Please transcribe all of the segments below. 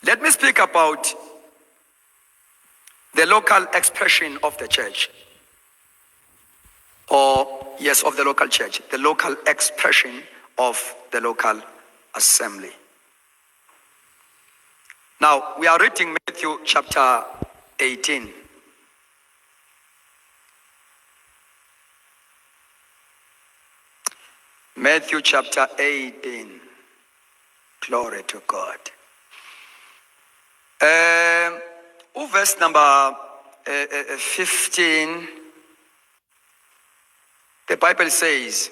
Let me speak about the local expression of the church. Of the local church. The local expression of the local assembly. Now, we are reading Matthew chapter 18. Matthew chapter 18. Glory to God. Verse number 15. The Bible says,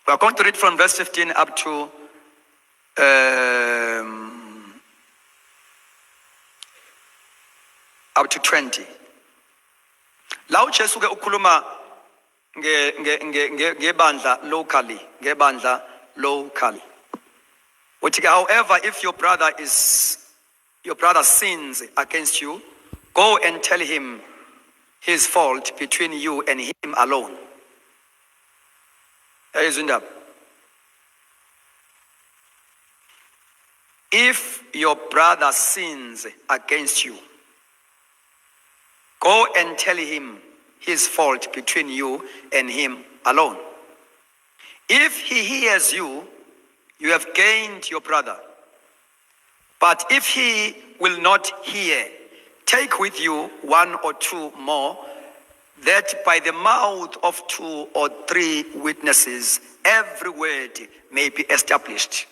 we are going to read from verse 15 up to 20. La uJesu ke ukhuluma ngebandla locally. However, if your brother sins against you, go and tell him his fault between you and him alone. If your brother sins against you, go and tell him his fault between you and him alone. If he hears you, you have gained your brother. But if he will not hear, take with you one or two more, that by the mouth of 2 or 3 witnesses every word may be established.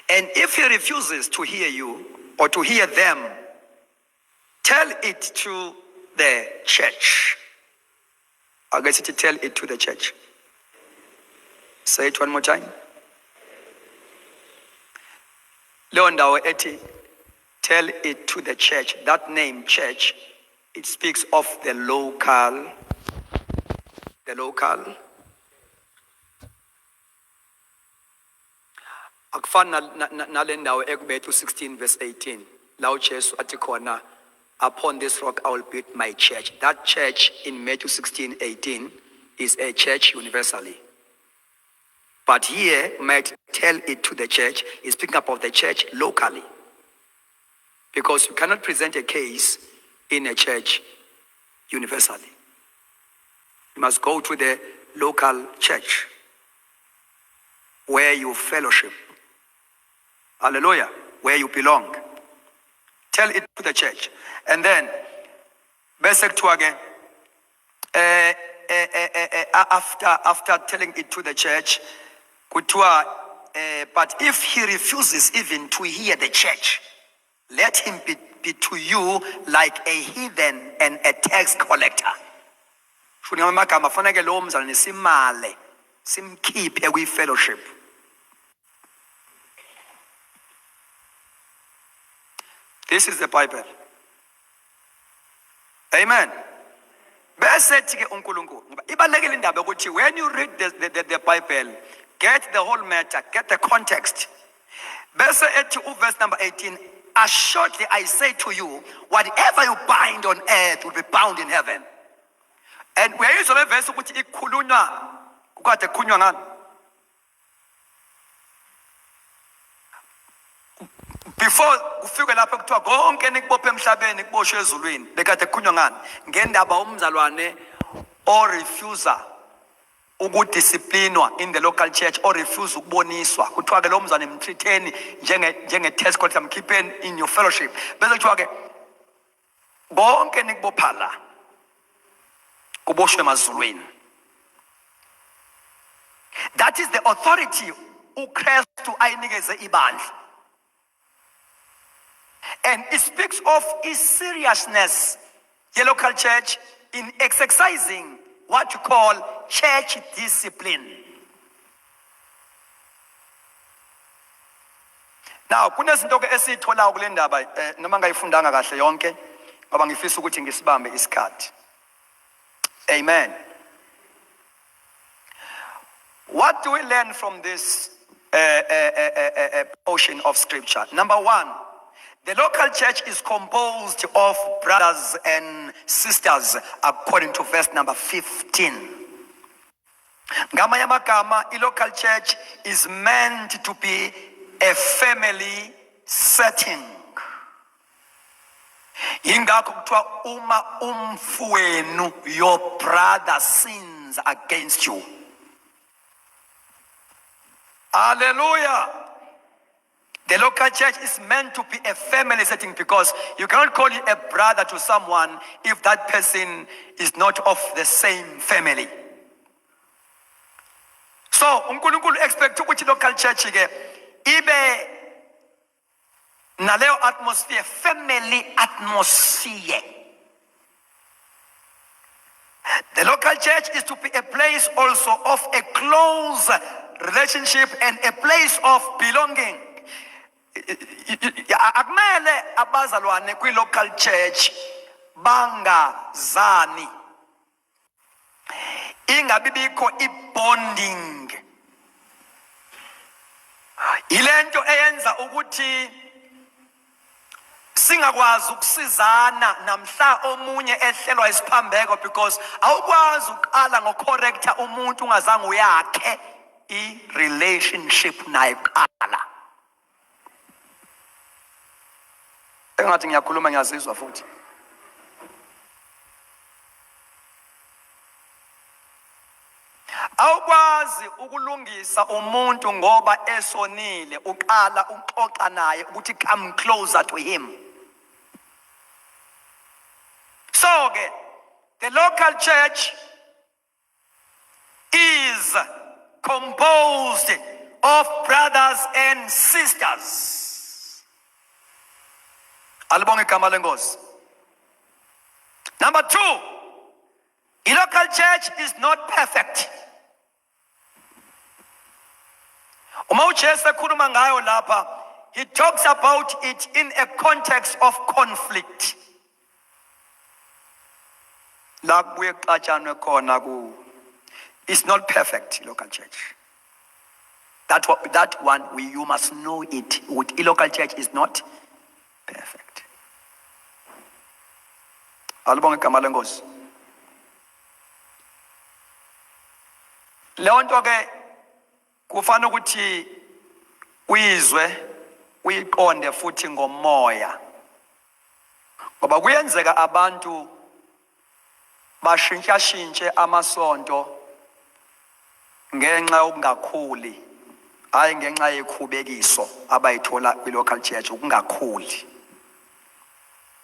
And if he refuses to hear you or to hear them, tell it to the church. I guess it tell it to the church. Say it one more time. Leondawo eti, tell it to the church. That name, church, it speaks of the local. Akufana nale ndawo ekuBethu 16 verse 18. La uJesu athi khona, upon this rock I will build my church. That church in Matthew 16:18 is a church universally. But here, might tell it to the church, is speaking about the church locally. Because you cannot present a case in a church universally. You must go to the local church where you fellowship. Hallelujah. Where you belong. Tell it to the church. And then, basic to again, after telling it to the church, but if he refuses even to hear the church, let him be to you like a heathen and a tax collector. Simkhiphe kwi-fellowship. This is the Bible. Amen. When you read the Bible, get the whole matter, get the context. Verse number 18, assuredly I say to you, whatever you bind on earth will be bound in heaven. And where is the verse which ikhulunywa kukade kunywa ngani? Before ufike lapha kuthiwa konke nikubophe emhlabeni kuboshwe ezulwini, bekade kunywa ngani? Ngendaba umzalwane or refuser ukudisciplinwa in the local church or refuse ukuboniswa. Kuthiwa ke lo mzalwane mtreateni njenge test collector, mkhipheni in your fellowship. Bese kuthiwa ke konke nikubopha la kuboshwe emazulwini. That is the authority uKristu ayinikeze ibandla. And it speaks of his seriousness, the local church, in exercising what you call church discipline. Now, kunezinto ke esithola kule ndaba noma ngayifundanga kahle yonke, ngoba ngifisa ukuthi ngisibambe isikhathi. Amen. What do we learn from this portion of scripture? Number 1, the local church is composed of brothers and sisters according to verse number 15. Ngamanye amagama, a local church is meant to be a family setting. Ingakho kuthiwa uma umfowenu, your brother, sins against you. Hallelujah. The local church is meant to be a family setting, because you cannot call you a brother to someone if that person is not of the same family. So uNkulunkulu expect ukuthi local church ke ibe naleyo atmosphere, family atmosphere. The local church is to be a place also of a close relationship and a place of belonging. Akumele abazalwane kwi local church bangazani, ingabibikho ibonding. Ilento eyenza ukuthi singakwazi ukusizana namhla omunye ehlelwa isiphambeko, because awukwazi uqala ngocorrecta umuntu ungazange uyakhe i-relationship naye kuqala. Engathi ngiyakhuluma ngiyazizwa futhi. Awukwazi ukulungisa umuntu ngoba esonile, uqala uxoxa naye ukuthi come closer to him. So the local church is composed of brothers and sisters. Alibonge igama lenkosi. Number 2, the local church is not perfect. Uma uJesu ekhuluma ngayo lapha, he talks about it in a context of conflict. La kuye kuxatshanwe khona ku, it's not perfect, local church. That one you must know it. With local church is not perfect. Alibonge igama lenkosi. Leyo nto ke kufanele ukuthi uyizwe, uyiqonde futhi ngomoya, ngoba kuyenzeka abantu bashintshe amasonto ngenxa yokungakhuli, hayi ngenxa yekhubekiso abayithola kwi-local church, ukungakhuli.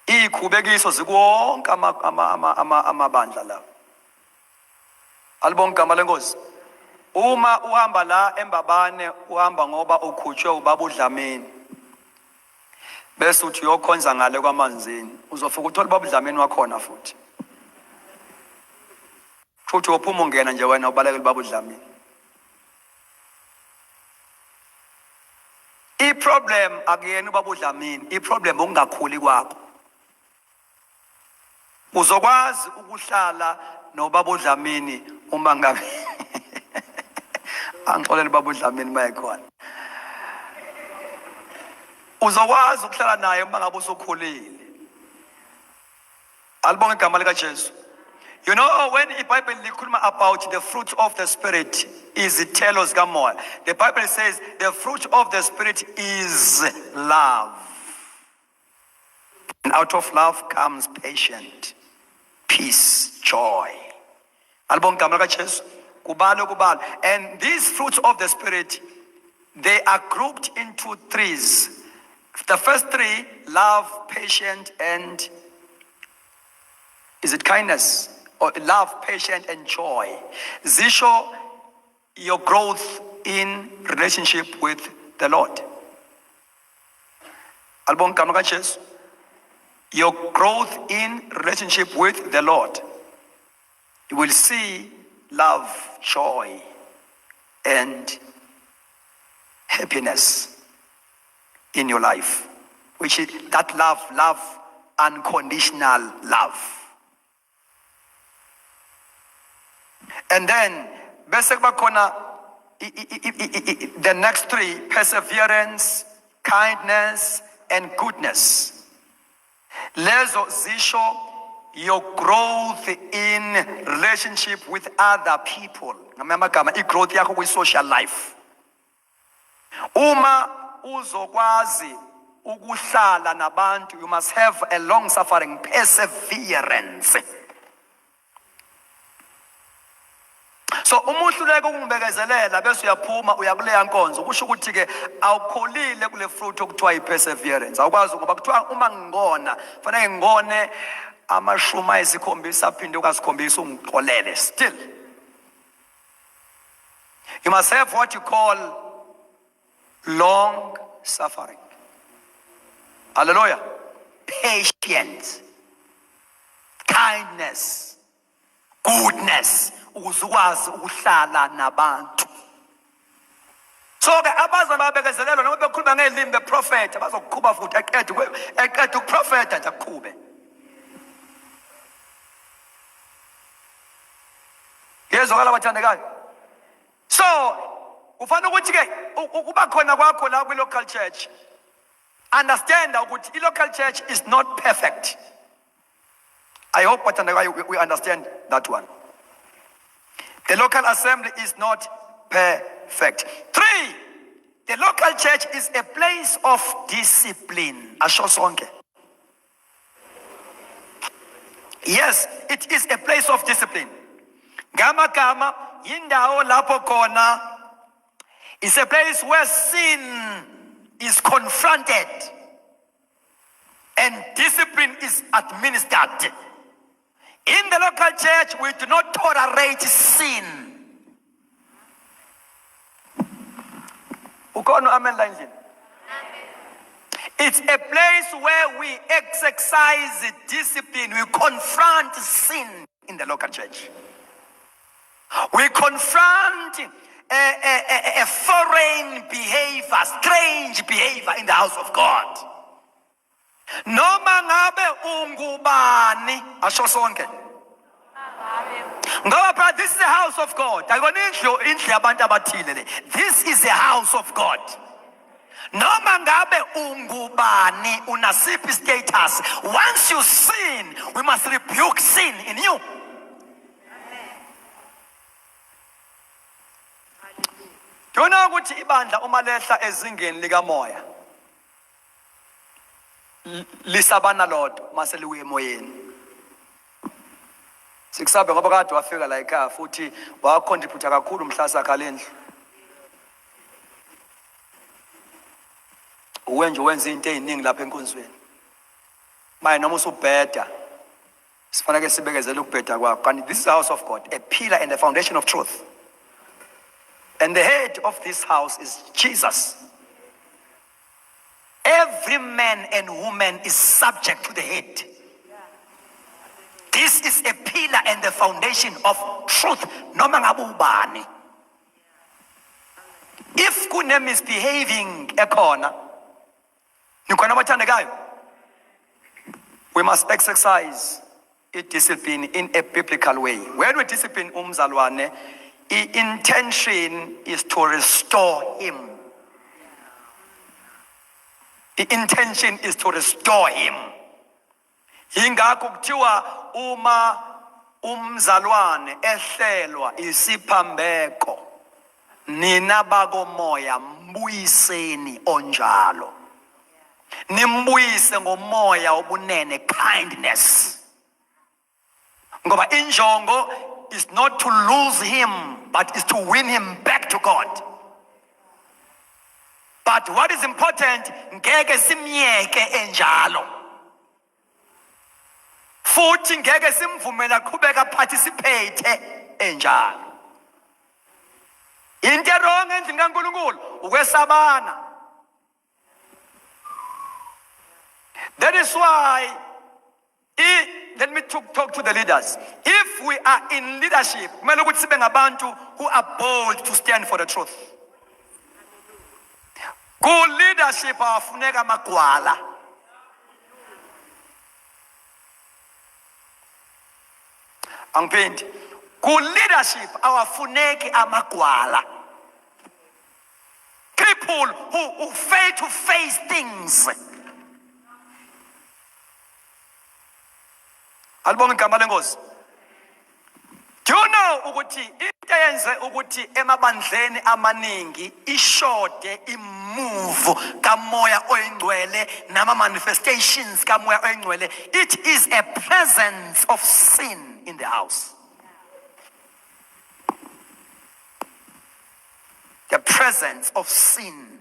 Ikhubekiso zikuwonke amabandla lawo. Alibonge igama lenkosi. Uma uhamba la eMbabane, uhamba ngoba ukhutshwe ubaba uDlamini, bese uthi uyokhonza ngale kwamanzini, uzofika uthola ubaba uDlamini wakhona futhi. Futhi uphuma ungena nje wena ubalekela ubaba uDlamini. I-problem akuyena ubaba uDlamini, i-problem ukungakhuli kwakho. Uzokwazi ukuhlala nobaba uDlamini uma ngabe angixolele baba uDlamini mayekhona. Uzokwazi ukuhlala naye uma ngabe usukhulile. Alibonge igama lika Jesu. You know, when the Bible likhuluma about the fruit of the Spirit, izithelo zikamoya, the Bible says the fruit of the Spirit is love. And out of love comes patience, peace, joy. Alibonge igama lika Jesu. Kubalo. And these fruits of the Spirit, they are grouped into 3s. The first 3, love, patience, and is it kindness? Or love, patience, and joy. These show your growth in relationship with the Lord. Albon Kanuka Jesu. Your growth in relationship with the Lord. You will see love, joy, and happiness in your life, which is that love, unconditional love. And then, the next 3, perseverance, kindness, and goodness. Lezo zisho your growth in relationship with other people. Growth yakho with social life. Uma uzokwazi ukuhlala nabantu, you must have a long suffering, perseverance. So umuhluleko ukungibekezelela bese uyaphuma uyakuleya nkonzo kusho ukuthi ke awukholile kule fruit okuthiwa i-perseverance. Awukwazi ngoba kuthiwa uma ngingona fanele ngingone amashumi ayisikhombisa aphinde ukasikhombisa ungixolele. Still you must have what you call long suffering. Hallelujah. Patience, kindness, goodness, ukuzukwazi ukuhlala nabantu. So ke abazali babekezelelwa noma bekhuluma ngelimi beprofeta bazokukhuba futhi eqeda ukuprofeta nje akukhube. Yezwakala bathandekayo. So ufana ukuthi ke ukuba khona kwakho la kwi local church, understand ukuthi i local church is not perfect. I hope bathandekayo we understand that one. The local assembly is not perfect. 3, the local church is a place of discipline. Asho sonke. Yes, it is a place of discipline. Gama gama yindawo lapho khona is a place where sin is confronted and discipline is administered. In the local church, we do not tolerate sin. Amen. It's a place where we exercise discipline. We confront sin in the local church. We confront a foreign behavior, strange behavior in the house of God. Noma ngabe ungubani asho sonke. Ngoba this is the house of God. Indlu yabantu abathile. This is the house of God. Noma ngabe ungubani unasiphi status. Once you sin, we must rebuke sin in you. Do you know ukuthi ibandla uma lehla ezingeni likamoya lisabana lodwa mase liwe emoyeni? Sikusabe ngoba kade wafika la ekhaya futhi wacontribute kakhulu umhlasa kalendlu. Wenza into eziningi lapha enkonzweni. Maye noma usubheda sifanele sibekezele ukubheda kwakho. Kanti this is the house of God, a pillar and a foundation of truth. And the head of this house is Jesus. Every man and woman is subject to the head. This is a pillar and the foundation of truth. Noma ngabe ubani. If kune misbehaving ekhona, nikhona bathandekayo, we must exercise discipline in a biblical way. When we discipline umzalwane, the intention is to restore him. The intention is to restore him. Ingakho kuthiwa uma umzalwane ehlelwa isiphambeko, nina bakomoya mbuyiseni onjalo. Nimbuyise ngomoya obunene, kindness. Ngoba injongo is not to lose him, but is to win him back to God. But what is important, ngeke simyeke enjalo. Futhi ngeke simvumela qhubeka participate enjalo. Into wrong endlini kaNkulunkulu ukwesabana. That is why let me talk to the leaders. If we are in leadership, kumele ukuthi sibe ngabantu who are bold to stand for the truth. Ku leadership awafuneka amagwala. Angiphendi. Ku leadership awafuneki amagwala. People who fail to face things. Albonga igama lenkosi. Do you know ukuthi into into eyenze ukuthi emabandleni amaningi ishode imove kamoya oyingcwele nama manifestations kamoya oyingcwele. It is a presence of sin in the house. The presence of sin.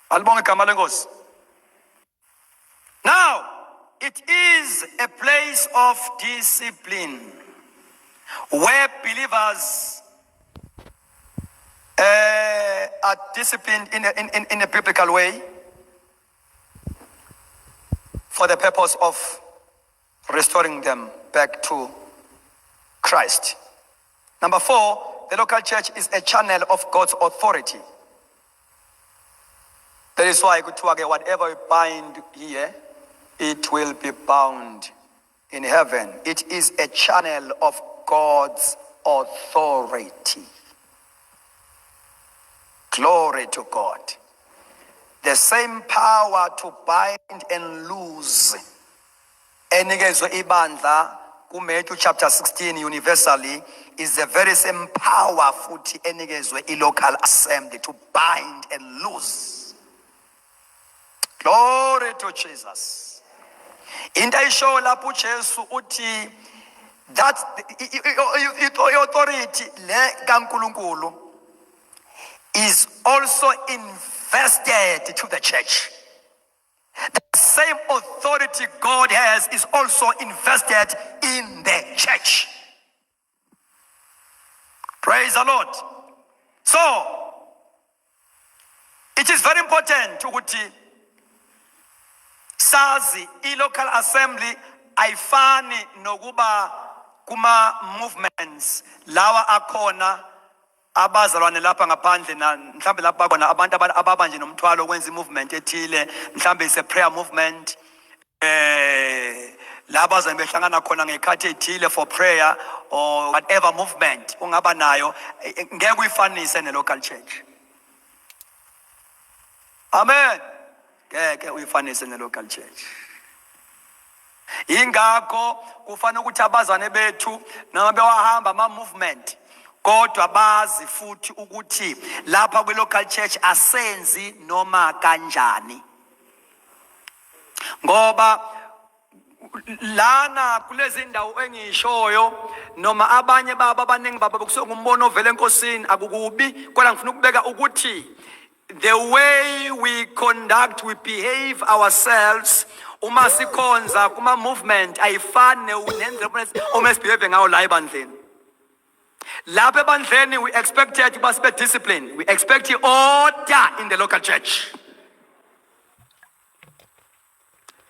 Alibonge igama lenkosi. Now, it is a place of discipline where believers are disciplined in a biblical way for the purpose of restoring them back to Christ. Number 4, the local church is a channel of God's authority. That is why whatever we bind here, it will be bound in heaven. It is a channel of God's authority. Glory to God. The same power to bind and loose. Enikezwe ibandla kuMatthew chapter 16 universally is the very same power futhi enikezwe local assembly to bind and loose. Glory to Jesus. Into ayisho lapho uJesu uthi that authority le kaNkulunkulu is also invested to the church. The same authority God has is also invested in the church. Praise the Lord. So, it is very important ukuthi sazi local assembly ayifani nokuba kuma movements lawa akhona abazalwane lapha ngaphandle na mhlambe lapha khona abantu ababanje nomthwalo kwenza movement ethile mhlambe is a prayer movement laba zabe behlangana khona ngekhathi ethile for prayer or whatever movement ungaba nayo ngeke uyifanise ne local church. Amen. Ngeke uyifanise ne local church. Ingakho kufanele ukuthi abazane bethu noma bewahamba ama movement kodwa bazi futhi ukuthi lapha kwi local church asenzi noma kanjani. Ngoba lana kulezi ndawo engishoyo noma abanye baba abaningi baba bekusuka umbono ovela enkosini akukubi kodwa ngifuna ukubeka ukuthi the way we conduct, we behave ourselves uma sikhonza kuma movement ayifani nendlela omesibehave ngayo la ebandleni. Lapha ebandleni we expected to be disciplined. We expect order in the local church.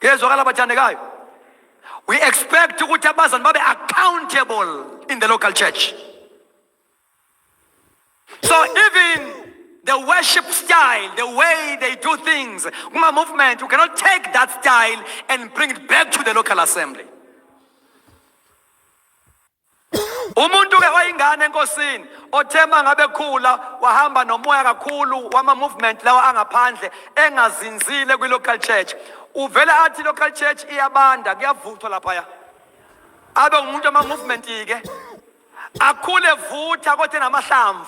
Yezwakala bathandekayo. We expect ukuthi abazali babe accountable in the local church. So even the worship style, the way they do things, uma movement, you cannot take that style and bring it back to the local assembly. Umuntu ke wayingane enkosini othemba ngabe khula wahamba nomoya kakhulu wama movement lawa angaphandle engazinzile kwi local church. Uvela athi local church iyabanda kuyavuthwa lapha. Abe umuntu ama movement ke akhule vutha kodwa namahlamvu.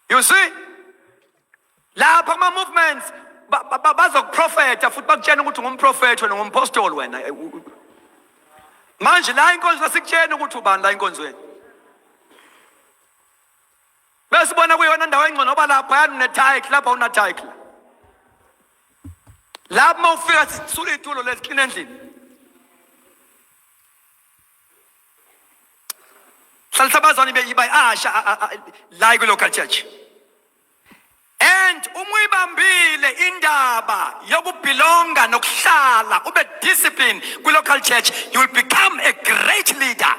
You see? Lapha ama movements bazokuprofeta futhi bakutshena ukuthi ngumprofeti wena ngumpostoli wena. Manje la inkonzo sikutshena ukuthi ubani la inkonzweni. Bese bona kuyona ndawo engcono ngoba lapha yana title lapha una title. Lapha mawufika sisule itulo lesiqina endlini. Salsabazani beyiba asha la ku local church. And umuyibambile indaba yokubelonga nokuhlala ube discipline ku local church, you will become a great leader.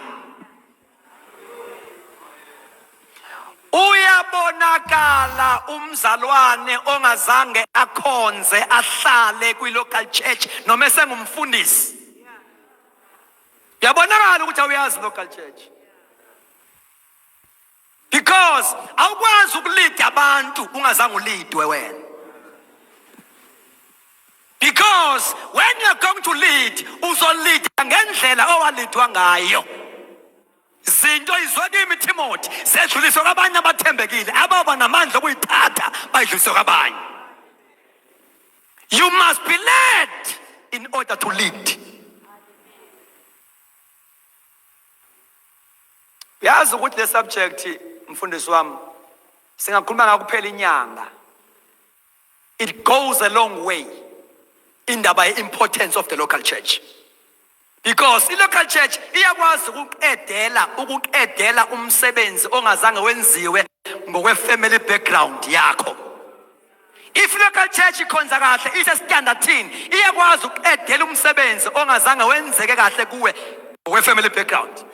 Uyabonakala umzalwane ongazange akhonze ahlale ku local church noma sengumfundisi. Yabonakala ukuthi uyazi local church. Because awukwazi ukulead abantu ungazange uleadwe wena. Because when you are going to lead, also lead lida ngendlela owalidwa ngayo. Zinto izwakimi Timothy sedluliswa kwabanye abathembekile ababa namandla okuyithatha bayidluliswa kwabanye. You must be led in order to lead. Yazi ukuthi le subject mfundisi wami singakhuluma ngayo kuphela inyanga. It goes a long way in the importance of the local church. Because the local church iyakwazi ukuqedela umsebenzi ongazange wenziwe ngokwe family background yakho. If local church ikhonza kahle ise standardini iyakwazi ukuqedela umsebenzi ongazange wenzeke kahle kuwe ngokwe family background.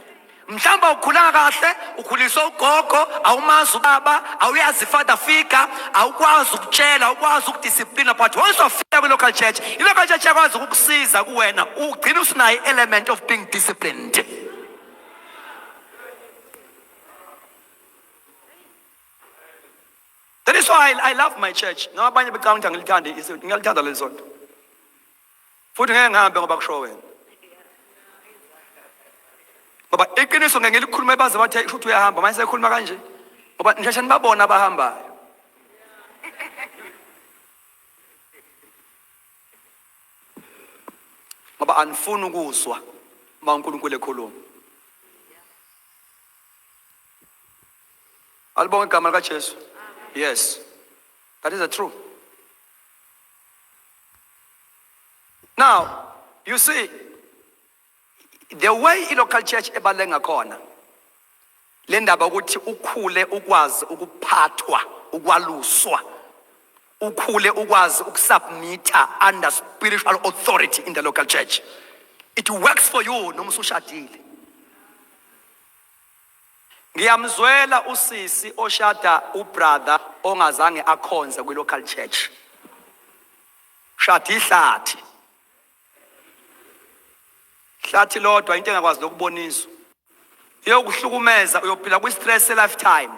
Mhlamba ukhulanga kahle, ukhuliswa ugogo, awumazi ubaba, awuyazi father figure, awukwazi ukutshela, awukwazi ukudisciplina, but once ufika kwi-local church, i-local church yakwazi ukukusiza kuwena, ugcina usunayo element of being disciplined. That is why I love my church. No abanye becount ngilithanda lezonto. Futhi ngeke ngihambe ngoba kusho wena. Ngoba iqiniso ngeke ngilikhulume baze bathi futhi uyahamba manje sekhuluma kanje ngoba ngisheshe nibabona abahambayo. Ngoba anifuni ukuzwa uma uNkulunkulu ekhuluma. Alibonga igama lika Jesu. Yes, that is the truth. Now, you see, the way i-local church ebaluleke ngakhona le ndaba ukuthi ukhule ukwazi ukuphathwa ukwaluswa ukhule ukwazi ukusubmita under spiritual authority in the local church. It works for you noma usushadile. Ngiyamzwela usisi oshada ubrother ongazange akhonze kwi-local church. Shada ihlathi. Hlathi lodwa into engakwazi lokuboniswa. Iyokuhlukumeza uyophila kwi-stress lifetime.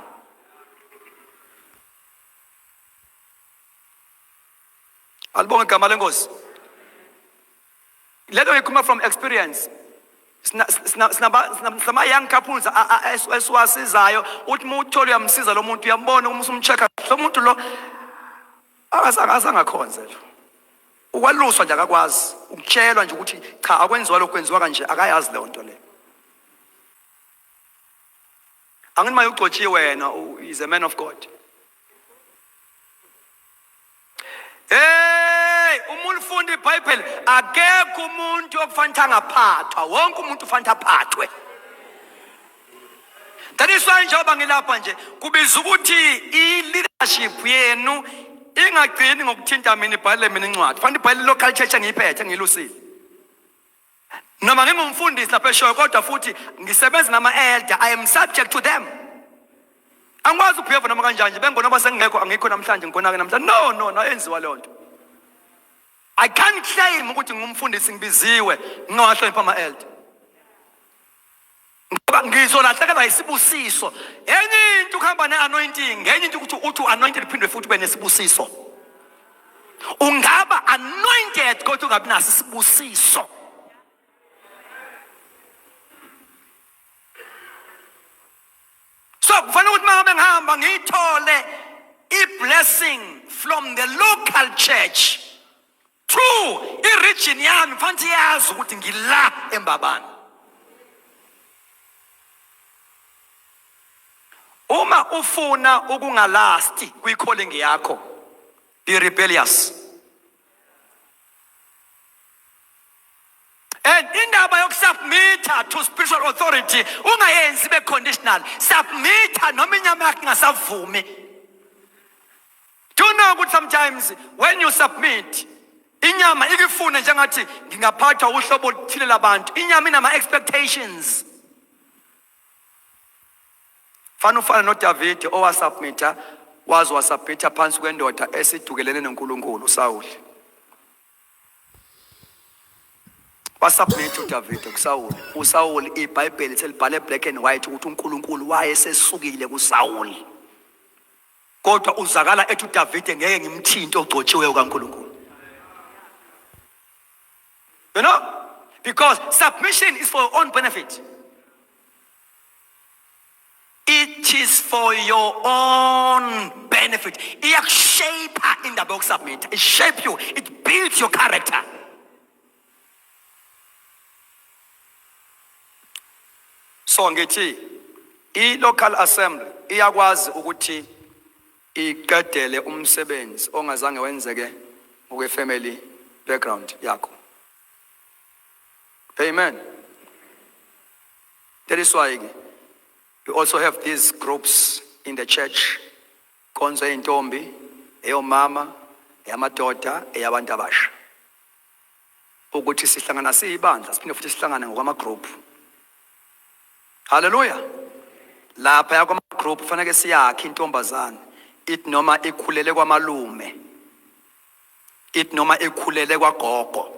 Alibonga igama lenkosi. Leto ngikhuluma from experience. Sinama young couples esiwasizayo uthi uma uthole uyamsiza lo muntu uyambona uma usumchecka lo muntu lo akasangakhonze lo. Ukwaluswa nje akakwazi ukutshelwa nje ukuthi cha akwenziwa lokho kwenziwa kanje akayazi leyo nto le. Angini maye ugcotshiwe wena is a man of God. Hey, umuntu ufunda iBhayibheli akekho umuntu okufanele angaphathwa, wonke umuntu ufanele aphathwe. That is why njengoba ngilapha nje kubiza ukuthi i-leadership yenu ingagcini ngokuthinta mina ibhalele mina incwadi. Fanele ibhalele local church engiyiphethe ngilusile. Noma ngingumfundisi lapha eshoyo kodwa futhi ngisebenza nama-elder, I am subject to them. Angikwazi ukubehave noma kanjani bengona ngoba sengingekho angikho namhlanje ngikhona-ke namhlanje. No, ayenziwa leyo nto. I can't claim ukuthi ngumfundisi ngibiziwe ngingawahlonipha ama-elder. Ngoba ngizolahlekelwa yisibusiso. Enye into ukuhamba ne-anointing, enye into ukuthi uthi u-anointed phindwe futhi ube nesibusiso. Ungaba anointed kodwa ungabi naso isibusiso. So kufanele ukuthi mangabe ngihamba ngiyithole i-blessing from the local church through i-region yami, kufanele yazi ukuthi ngila eMbabane. Uma ufuna ukungalasti kwi-calling yakho, be rebellious. And indaba yokusubmita to spiritual authority ungayenzi be conditional. Submita noma inyama yakho ingasavumi. Do you know ukuthi sometimes when you submit inyama ikufuna njengathi ngingaphathwa uhlobo oluthile labantu, inyama inama expectations. Ufana noDavid owasubmita wasubmita phansi kwendoda esidukelene noNkulunkulu uSawuli. Wasubmit uDavid kuSawuli. uSawuli iBhayibheli selibhale black and white ukuthi uNkulunkulu wayesesukile kuSawuli. Kodwa uzakala ethi uDavid ngeke ngimthinte ogcotshiweyo kaNkulunkulu. You know? Because submission is for your own benefit. It is for your own benefit. It shape in the box submit. It shape you. It builds your character. So ngithi i-local assembly iyakwazi ukuthi iqedele umsebenzi ongazange wenzeke ngokwe-family background yakho. Amen. That is why we also have these groups in the church. Konzo yentombi, eyomama, eyamadoda, eyabantu abasha. Ukuthi sihlangana siyibandla, siphinde futhi sihlangane ngokwama-group. Hallelujah. Lapha yakwama-group kufanele siyakhe intombazane. It noma ikhulele kwamalume. It noma ikhulele kwagogo.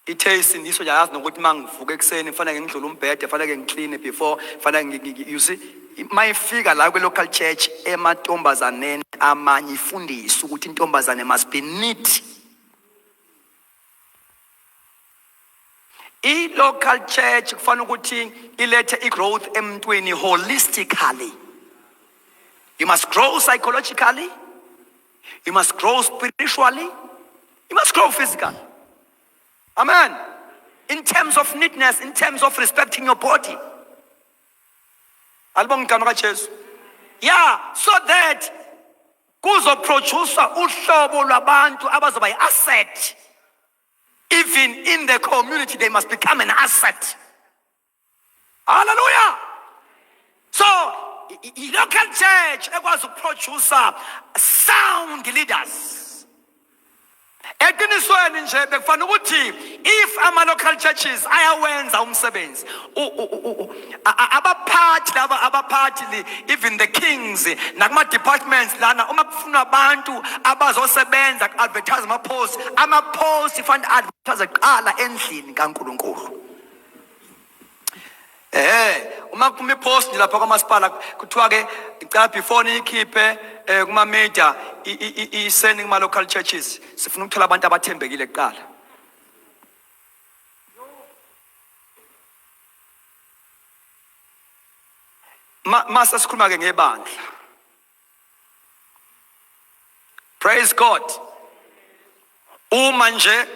Ithe isindiso yazi nokuthi mangivuka ekseni kufanele ngidlule umbhede, kufanele ngiclean before, kufanele you see, mayifika la kwe-local church emantombazaneni amanye ifundisa ukuthi intombazane must be neat. I-local church kufanele ukuthi ilethe i-growth emntwini holistically. You must grow psychologically. You must grow spiritually. You must grow physically. Amen. In terms of neatness, in terms of respecting your body. Yeah, so that kuzo producer uhlobo lwabantu abazoba asset. Even in the community, they must become an asset. Hallelujah. So, local church was a producer sound leaders. If I'm a local churches, ayawenza umsebenzi. Abaphathi, even the kings, nakuma departments lana uma kufuna abantu abazosebenza advertise ama-post ifana advertise qala endlini kaNkulunkulu. Uma kuma post lapha kwamasipala kuthiwa ke icala before nikhiphe kuma media sending ma local churches sifuna ukuthola abantu abathembekile kuqala. Masa sikhuluma ke ngebandla. Praise God. Uma nje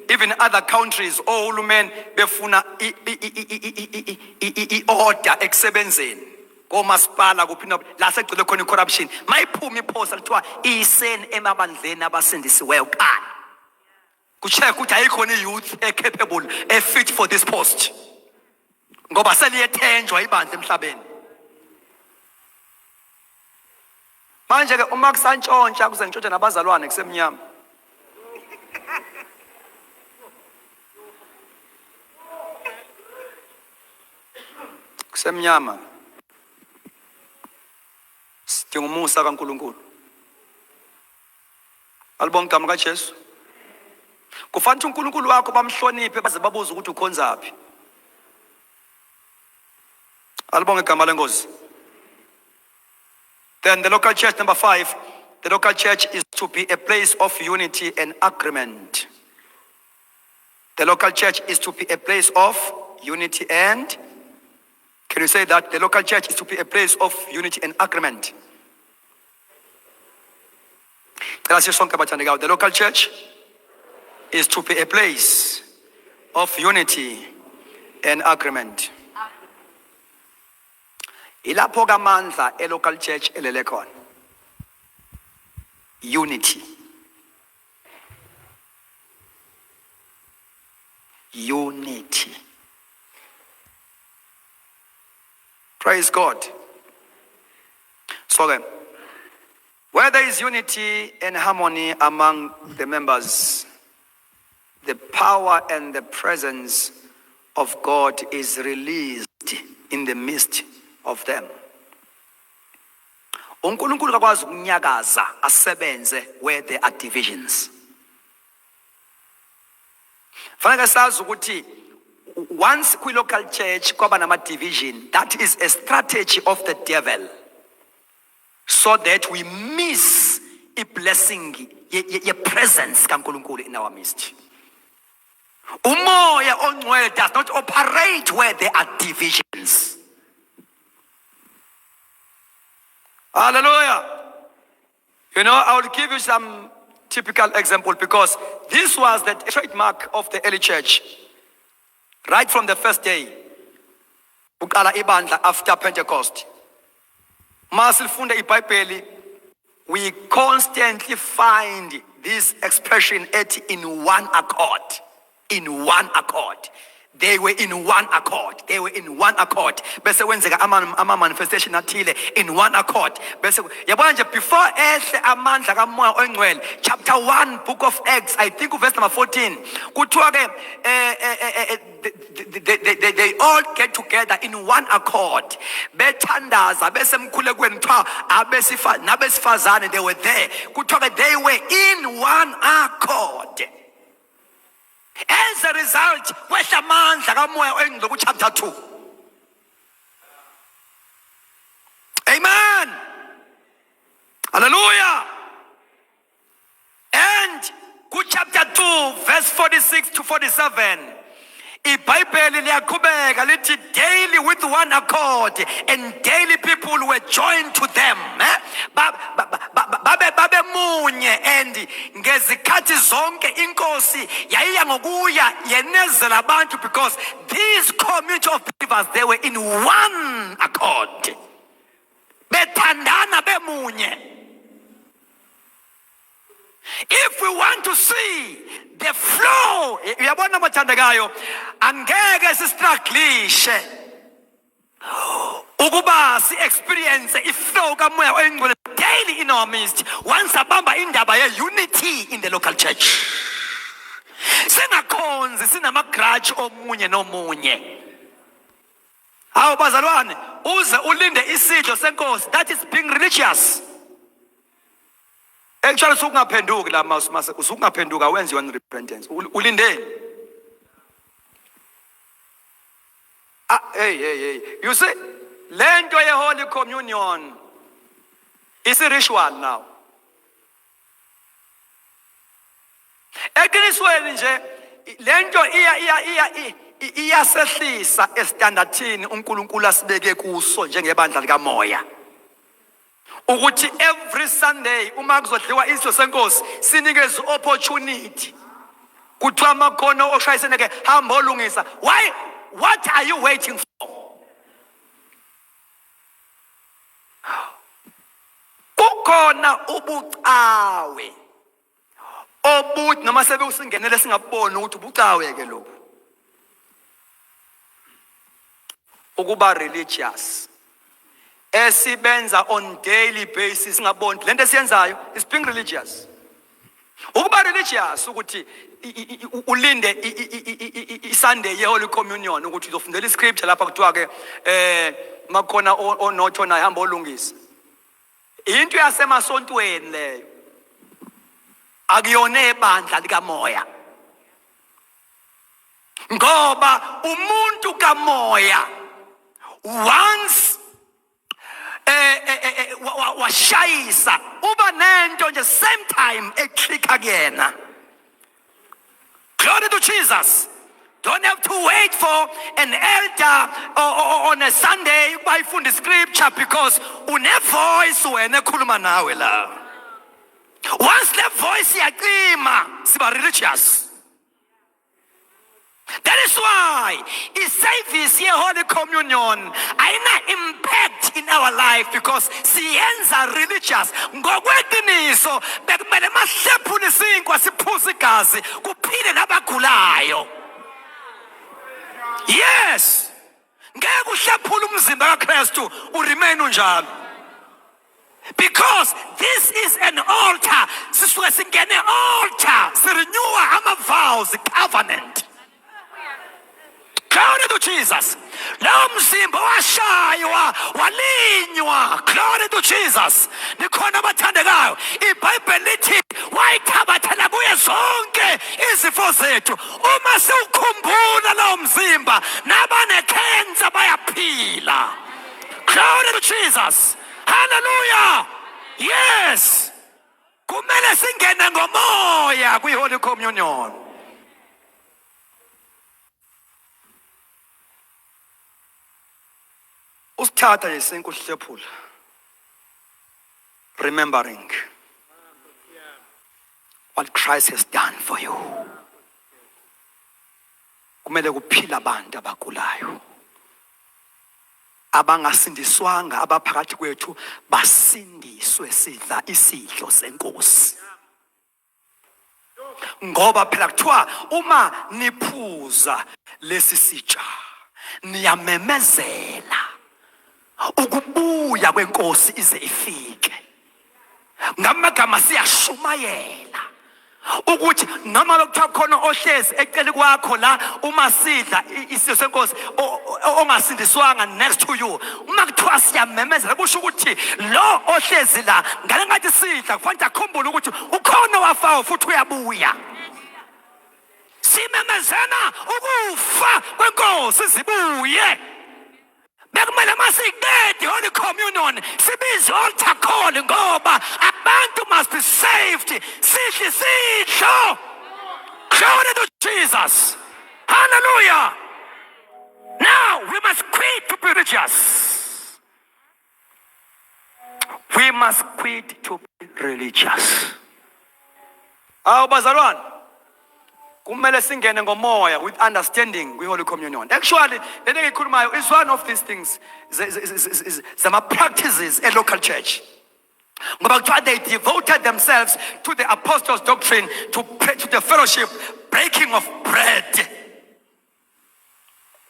even other countries ohulumeni befuna i-order ekusebenzeni komasipala kuphinda la segcile khona i-corruption mayiphuma iphosa lithiwa iyiseni emabandleni abasindisiweyo kuqala kucheck ukuthi ayikhona i-youth e-capable e-fit for this post ngoba seliyethenjwa ibandla emhlabeni. Manje ke uma kusantshontsha kuze ngitshontshe nabazalwane kusemnyama. Kusemnyama. Sidinga umusa kaNkulunkulu. Alibonga igama kaJesu. Kufanele uNkulunkulu wakho bamhloniphe baze babuze ukuthi ukhonzaphi. Alibonga igama lenkosi. Then the local church number 5, the local church is to be a place of unity and agreement. The local church is to be a place of unity and, can you say that? The local church is to be a place of unity and agreement. The local church is to be a place of unity and agreement. Ilapho kamandla local church elele khona. Unity. Unity. Praise God. So then, where there is unity and harmony among the members, the power and the presence of God is released in the midst of them. uNkulunkulu akwazi ukunyakaza asebenze where there are divisions. Fanele sazi ukuthi once kwi local church kwaba nama division, that is a strategy of the devil so that we miss blessing, your presence kaNkulunkulu in our midst. Umoya ongcwele does not operate where there are divisions. Hallelujah. You know, I will give you some typical example because this was the trademark of the early church. Right from the first day. Uqala ibandla after Pentecost. Masilfunda iBhayibheli, we constantly find this expression in one accord. In one accord. They were in one accord. They were in one accord. Bese wenzeka ama manifestation athile in one accord. Bese yabona nje before ehle amandla kaMoya oNgcwele, chapter 1 book of Acts, I think verse number 14. Kuthiwa ke they all get together in one accord. Bethandaza besemkhulekweni kuthiwa nabesifazane, they were there. Kuthiwa they were in one accord. As a result, kwehla amandla kaMoya oNgcwele chapter 2. Amen. Hallelujah. And chapter 2 verse 46 to 47. iBhayibheli liyaqhubeka lithi daily with one accord, and daily people were joined to them. Babe munye, and ngezikhathi zonke inkosi yayiya ngokuya yenezela abantu, because these community of believers, they were in one accord. Bethandana bemunye. If we want to see the flow, uyabona mathandekayo, angeke sistrugglishe ukuba si experience iflow kaMoya oNgcwele daily in our midst. Once abamba indaba ye unity in the local church. Singakhonzi sinama grudge omunye nomunye. Hawu bazalwane, uze ulinde isidlo senkosi, that is being religious. Actually usungaphenduki la mase usungaphenduka wenze one repentance. Ulindeni. Hey. You see, lento ye Holy Communion is a ritual now. Eqinisweni nje lento iyasehlisa estandardsini uNkulunkulu asibeke kuso njengebandla likaMoya. Ukuthi every Sunday uma kuzodliwa isidlo senkosi sinikeze opportunity. Kuthiwa amakhono oshayiseneke hamba olungisa. Why? What are you waiting for? Kukhona ubucawe obuthi noma sebe usingenele singaboni ukuthi ubucawe ke lokho. Ukuba religious. Esibenza on daily basis ngaboni lento esiyenzayo is being religious. Ukuba religious ukuthi ulinde iSunday ye Holy Communion ukuthi uzofundela iScripture lapha kuthiwa ke makhona onotho naye hamba olungisa. Into yasemasontweni leyo. Akuyona ebandla likaMoya. Ngoba umuntu kaMoya once washayisa uba nento nje same time eclick again. Glory to Jesus. Don't have to wait for an elder on a Sunday bayifunda iScripture because une voice wena ekhuluma nawe la. Once the voice yaqima siba religious. That is why is service here Holy Communion ayina impact in our life because siyenza religious. Ngokweqiniso bekumele mahlephule isinkwa siphuze igazi kuphile nabagulayo. Yes. Ngeke uhlephule umzimba kaKristu uremain unjalo. Because this is an altar. Sisuke singene altar. Sirenew ama vows, covenant. Glory to Jesus. Lo mzimba washaywa walinywa. Glory to Jesus. Nikhona abathandekayo. iBhayibheli lithi wayithabathela kuye zonke izifo zethu. Uma siwukhumbula lo mzimba nabane cancer bayaphila. Glory to Jesus. Hallelujah. Yes. kumele singene ngomoya kwi-Holy Communion. Usithatha yesenku uhlephula. Remembering what Christ has done for you. Kumele kuphila abantu abagulayo, abangasindiswanga abaphakathi kwethu basindiswe sidla isidlo senkosi. Ngoba phela kuthiwa uma niphuza lesi sitsha niyamemezela ukubuya kwenkosi ize ifike. Ngamagama siyashumayela ukuthi noma bekuthiwa khona ohlezi eceleni kwakho la uma sidla isilo senkosi ongasindiswanga next to you, uma kuthiwa siyamemezela kusho ukuthi lo ohlezi la ngale ngathi sidla kufanele akhumbule ukuthi ukhona wafayo futhi uyabuya. Simemezela ukufa kwenkosi zibuye. Bekumele masiqede Holy Communion sibize altar call ngoba abantu must be saved. Sidle sidlo. Glory to Jesus. Hallelujah. Now we must quit to be religious. We must quit to be religious. Bazalwane, kumele singene ngomoya with understanding kwi-Holy Communion. Actually, le nto engiyikhulumayo is one of these things, zama practices a local church. Ngoba kuthiwa they devoted themselves to the apostles' doctrine, to the fellowship, breaking of bread.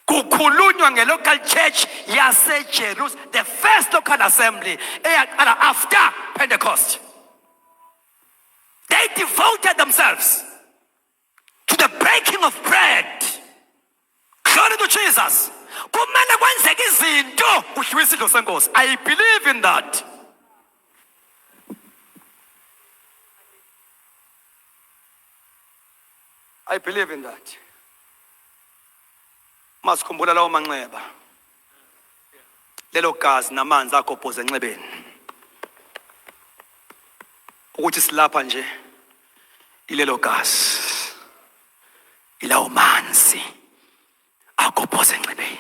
Kukhulunywa nge-local church yase-Jerusalem, the first local assembly eyaqala after Pentecost. They devoted themselves to the breaking of bread. Glory to Jesus. Kumele kwenzeke izinto kudliwe isidlo senkosi. I believe in that. I believe in that. Masikhumbula lawo manxeba. Lelo gazi namanzi agobhoza enxebeni. Ukuthi silapha nje ilelo gazi, ilawo manzi agobhoza enxebeni.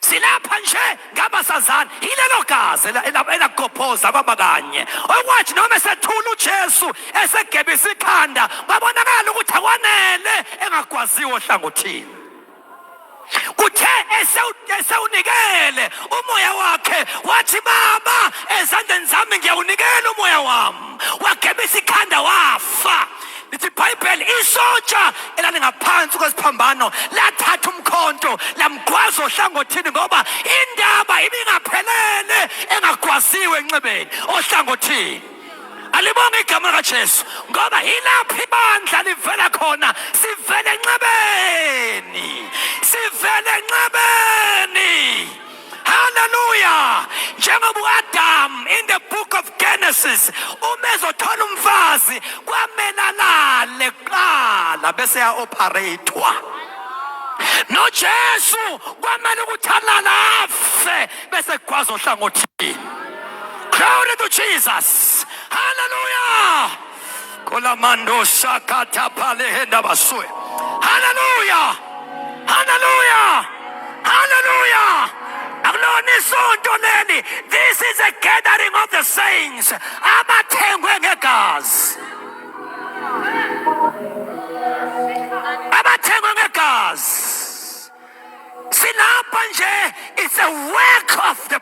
Silapha nje ngabasazana ilelo gazi elagobhoza kwaba kanye. Okwathi noma esethula uJesu esegebisa ikhanda babonakala ukuthi akwanele engagwaziwe ohlangothini. Kuthe esewunikele umoya wakhe wathi Baba ezandleni zami ngiyawunikela umoya wami, wagebisa ikhanda wafa. Lithi iBhayibheli isotsha elalingaphansi kwesiphambano lathatha umkhonto lamgwaza ohlangothini ngoba indaba ibingaphelele engagwaziwe enxebeni ohlangothini. Alibonge igama likaJesu ngoba ilaphi ibandla livela khona, sivele enxebeni, sivele enxebeni. Hallelujah. Njengoba uAdam in the book of Genesis umezothola umfazi kwamele alale kuqala bese ya-operatewa. NoJesu kwamele ukuthi alale afe bese kugwaza ohlangothini. Glory to Jesus. Hallelujah. Kolamando shakata palehenda basue. Hallelujah. Hallelujah. Hallelujah. This is a gathering of the saints. Abathengwe ngegazi. Abathengwe ngegazi. Silapha nje, it's a work of the